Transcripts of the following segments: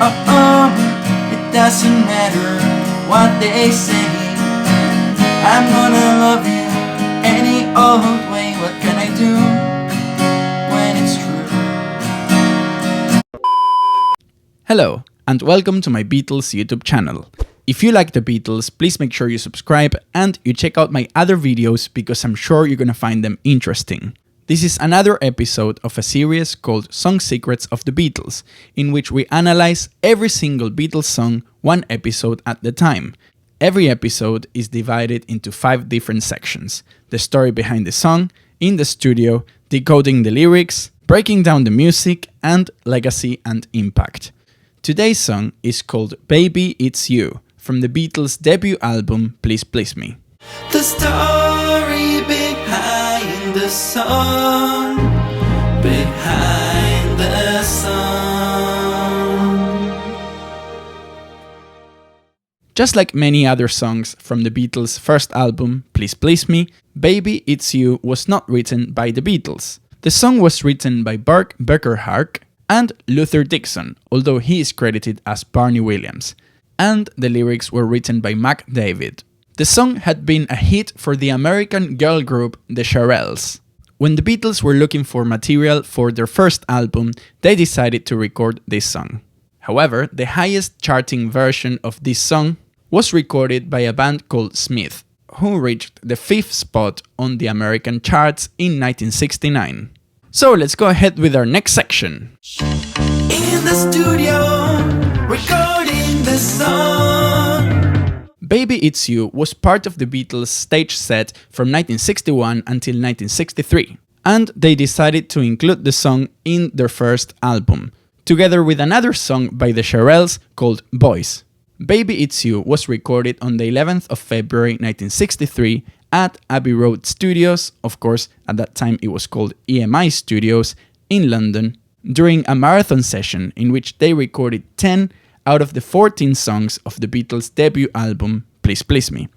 Oh, it doesn't matter what they say. I'm gonna love you any old way. What can I do when it's true? Hello, and welcome to my Beatles YouTube channel. If you like the Beatles, please make sure you subscribe and you check out my other videos because I'm sure you're gonna find them interesting. This is another episode of a series called Song Secrets of the Beatles, in which we analyze every single Beatles song one episode at a time. Every episode is divided into 5 different sections: the story behind the song, in the studio, decoding the lyrics, breaking down the music, and legacy and impact. Today's song is called Baby It's You, from the Beatles' debut album Please Please Me. The story behind the song, behind the song. Just like many other songs from the Beatles' first album, Please Please Me, Baby It's You was not written by the Beatles. The song was written by Burt Bacharach and Luther Dixon, although he is credited as Barney Williams, and the lyrics were written by Mac David. The song had been a hit for the American girl group the Shirelles. When the Beatles were looking for material for their first album, they decided to record this song. However, the highest charting version of this song was recorded by a band called Smith, who reached the 5th spot on the American charts in 1969. So let's go ahead with our next section. In the studio, recording the song. Baby It's You was part of the Beatles' stage set from 1961 until 1963, and they decided to include the song in their first album, together with another song by the Shirelles called Boys. Baby It's You was recorded on the 11th of February 1963 at Abbey Road Studios, of course at that time it was called EMI Studios, in London, during a marathon session in which they recorded 10 out of the 14 songs of the Beatles' debut album, Please Please Me.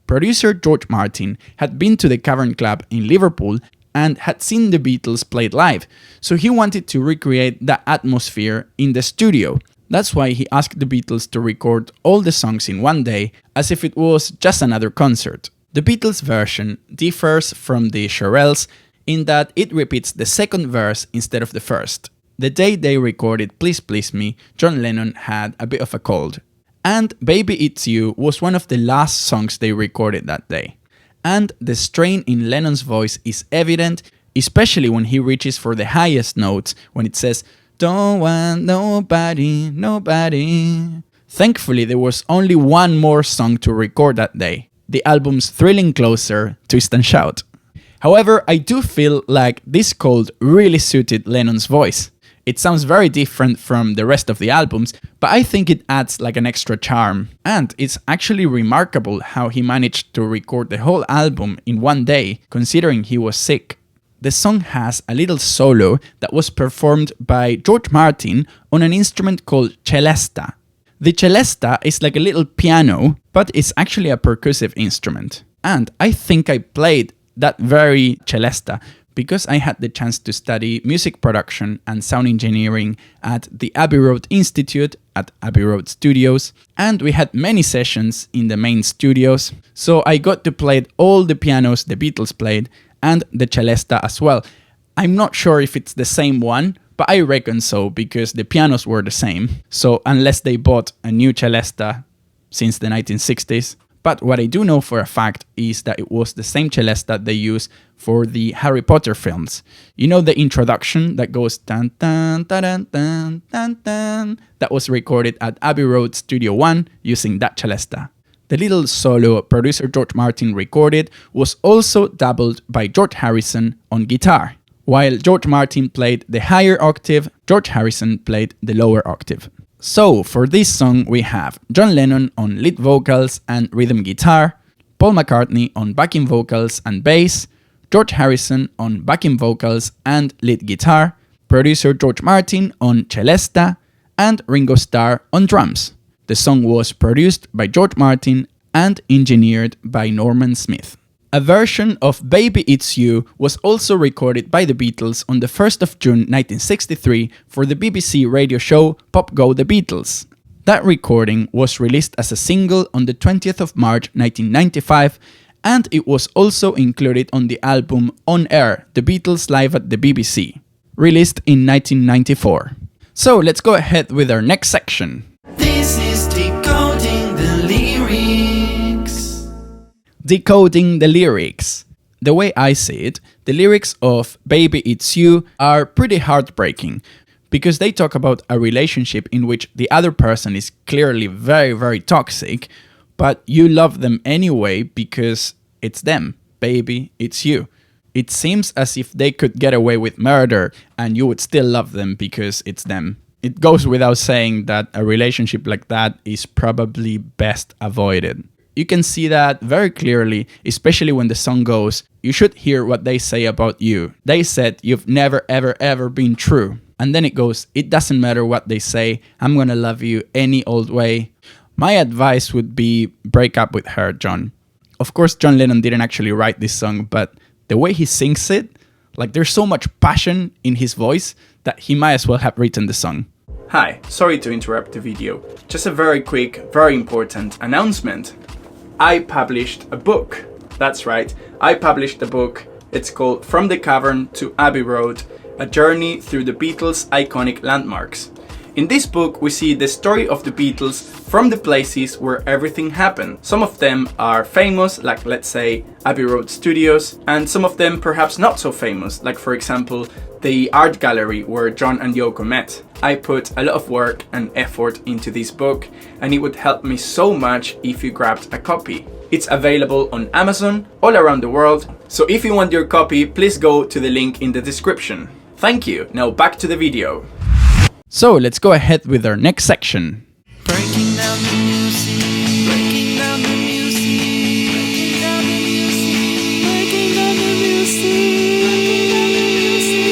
Producer George Martin had been to the Cavern Club in Liverpool and had seen the Beatles played live, so he wanted to recreate that atmosphere in the studio. That's why he asked the Beatles to record all the songs in one day, as if it was just another concert. The Beatles' version differs from the Shirelles in that it repeats the second verse instead of the first. The day they recorded Please Please Me, John Lennon had a bit of a cold. And Baby It's You was one of the last songs they recorded that day. And the strain in Lennon's voice is evident, especially when he reaches for the highest notes, when it says, "Don't want nobody, nobody." Thankfully, there was only one more song to record that day, the album's thrilling closer, Twist and Shout. However, I do feel like this cold really suited Lennon's voice. It sounds very different from the rest of the albums, but I think it adds like an extra charm. And it's actually remarkable how he managed to record the whole album in one day, considering he was sick. The song has a little solo that was performed by George Martin on an instrument called celesta. The celesta is like a little piano, but it's actually a percussive instrument. And I think I played that very celesta because I had the chance to study music production and sound engineering at the Abbey Road Institute at Abbey Road Studios, and we had many sessions in the main studios, so I got to play all the pianos the Beatles played and the celesta as well. I'm not sure if it's the same one, but I reckon so because the pianos were the same, so unless they bought a new celesta since the 1960s. But what I do know for a fact is that it was the same celesta they use for the Harry Potter films. You know the introduction that goes tan tan tan tan tan tan? That was recorded at Abbey Road Studio 1 using that celesta. The little solo producer George Martin recorded was also doubled by George Harrison on guitar. While George Martin played the higher octave, George Harrison played the lower octave. So, for this song we have John Lennon on lead vocals and rhythm guitar, Paul McCartney on backing vocals and bass, George Harrison on backing vocals and lead guitar, producer George Martin on celesta, and Ringo Starr on drums. The song was produced by George Martin and engineered by Norman Smith. A version of Baby It's You was also recorded by the Beatles on the 1st of June 1963 for the BBC radio show Pop Go The Beatles. That recording was released as a single on the 20th of March 1995, and it was also included on the album On Air, The Beatles Live at the BBC, released in 1994. So let's go ahead with our next section. This is Decoding the Lyrics. Decoding the lyrics. The way I see it, the lyrics of Baby It's You are pretty heartbreaking because they talk about a relationship in which the other person is clearly very, very toxic, but you love them anyway because it's them. Baby, it's you. It seems as if they could get away with murder and you would still love them because it's them. It goes without saying that a relationship like that is probably best avoided. You can see that very clearly, especially when the song goes, you should hear what they say about you. They said you've never ever ever been true. And then it goes, it doesn't matter what they say, I'm gonna love you any old way. My advice would be break up with her, John. Of course, John Lennon didn't actually write this song, but the way he sings it, like there's so much passion in his voice that he might as well have written the song. Hi, sorry to interrupt the video. Just a very quick, very important announcement. I published a book. That's right, I published a book. It's called From the Cavern to Abbey Road, a journey through the Beatles' iconic landmarks. In this book, we see the story of the Beatles from the places where everything happened. Some of them are famous, like let's say Abbey Road Studios, and some of them perhaps not so famous, like for example the art gallery where John and Yoko met. I put a lot of work and effort into this book, and it would help me so much if you grabbed a copy. It's available on Amazon all around the world, so if you want your copy, please go to the link in the description. Thank you. Now back to the video. So let's go ahead with our next section. Breaking down the music. Breaking down the music. Breaking down the music. Breaking down the music.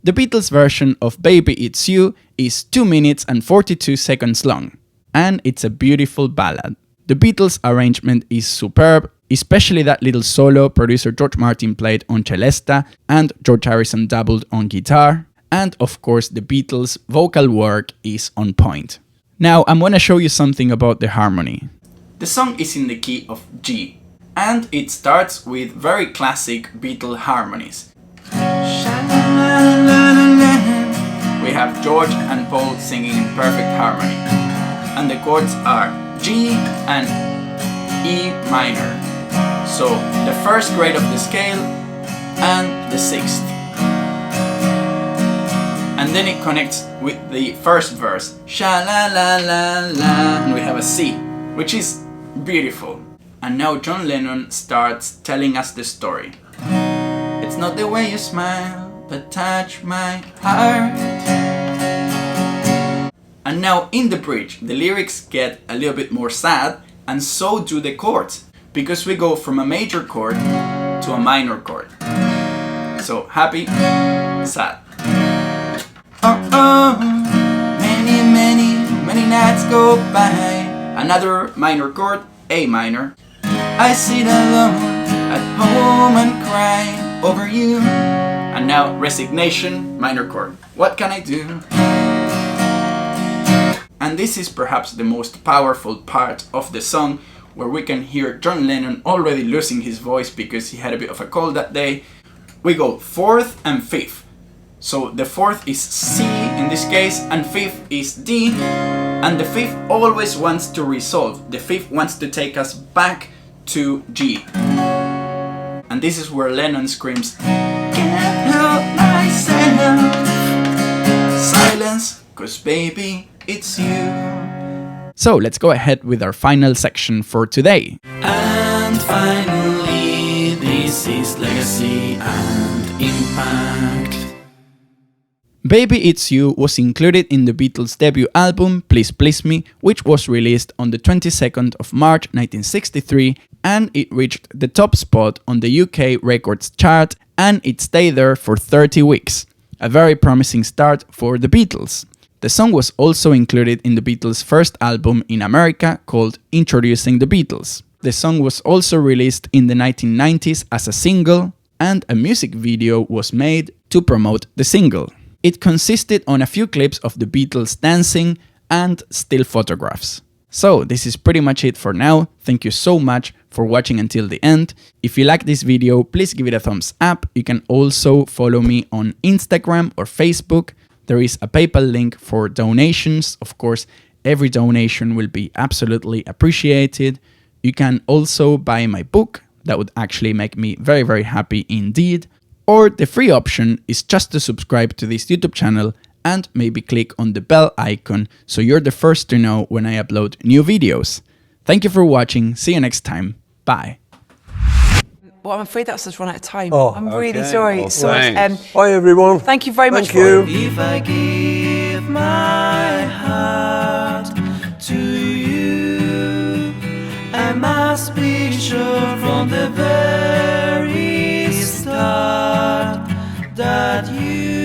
The Beatles version of Baby It's You is 2 minutes and 42 seconds long, and it's a beautiful ballad. The Beatles arrangement is superb, especially that little solo producer George Martin played on celesta and George Harrison doubled on guitar, and of course the Beatles' vocal work is on point. Now I'm gonna show you something about the harmony. The song is in the key of G, and it starts with very classic Beatle harmonies. We have George and Paul singing in perfect harmony, and the chords are G and E minor. So the first grade of the scale and the sixth. And then it connects with the first verse. Sha la la la la. And we have a C, which is beautiful. And now John Lennon starts telling us the story. It's not the way you smile, but touch my heart. And now in the bridge, the lyrics get a little bit more sad, and so do the chords, because we go from a major chord to a minor chord. So happy, sad. Oh oh, many nights go by. Another minor chord, A minor. I sit alone at home and cry over you. And now resignation, minor chord. What can I do? And this is perhaps the most powerful part of the song, where we can hear John Lennon already losing his voice because he had a bit of a cold that day. We go fourth and fifth. So the fourth is C in this case, and fifth is D, and the fifth always wants to resolve. The fifth wants to take us back to G. And this is where Lennon screams, "Can't help myself." Silence, 'cause baby, it's you. So let's go ahead with our final section for today. And finally, this is legacy and impact. Baby It's You was included in the Beatles' debut album Please Please Me, which was released on the 22nd of March 1963, and it reached the top spot on the UK Records chart, and it stayed there for 30 weeks. A very promising start for the Beatles. The song was also included in the Beatles' first album in America called Introducing the Beatles. The song was also released in the 1990s as a single, and a music video was made to promote the single. It consisted on a few clips of the Beatles dancing and still photographs. So this is pretty much it for now. Thank you so much for watching until the end. If you like this video, please give it a thumbs up. You can also follow me on Instagram or Facebook. There is a PayPal link for donations. Of course, every donation will be absolutely appreciated. You can also buy my book. That would actually make me very, very happy indeed. Or the free option is just to subscribe to this YouTube channel and maybe click on the bell icon so you're the first to know when I upload new videos. Thank you for watching. See you next time. Bye. Well, I'm afraid that's us run out of time. Oh, I'm really okay. sorry. Oh, So, thanks. Bye, everyone. thank you very much. Thank you. If I give my heart to you, I must be sure from the very start that you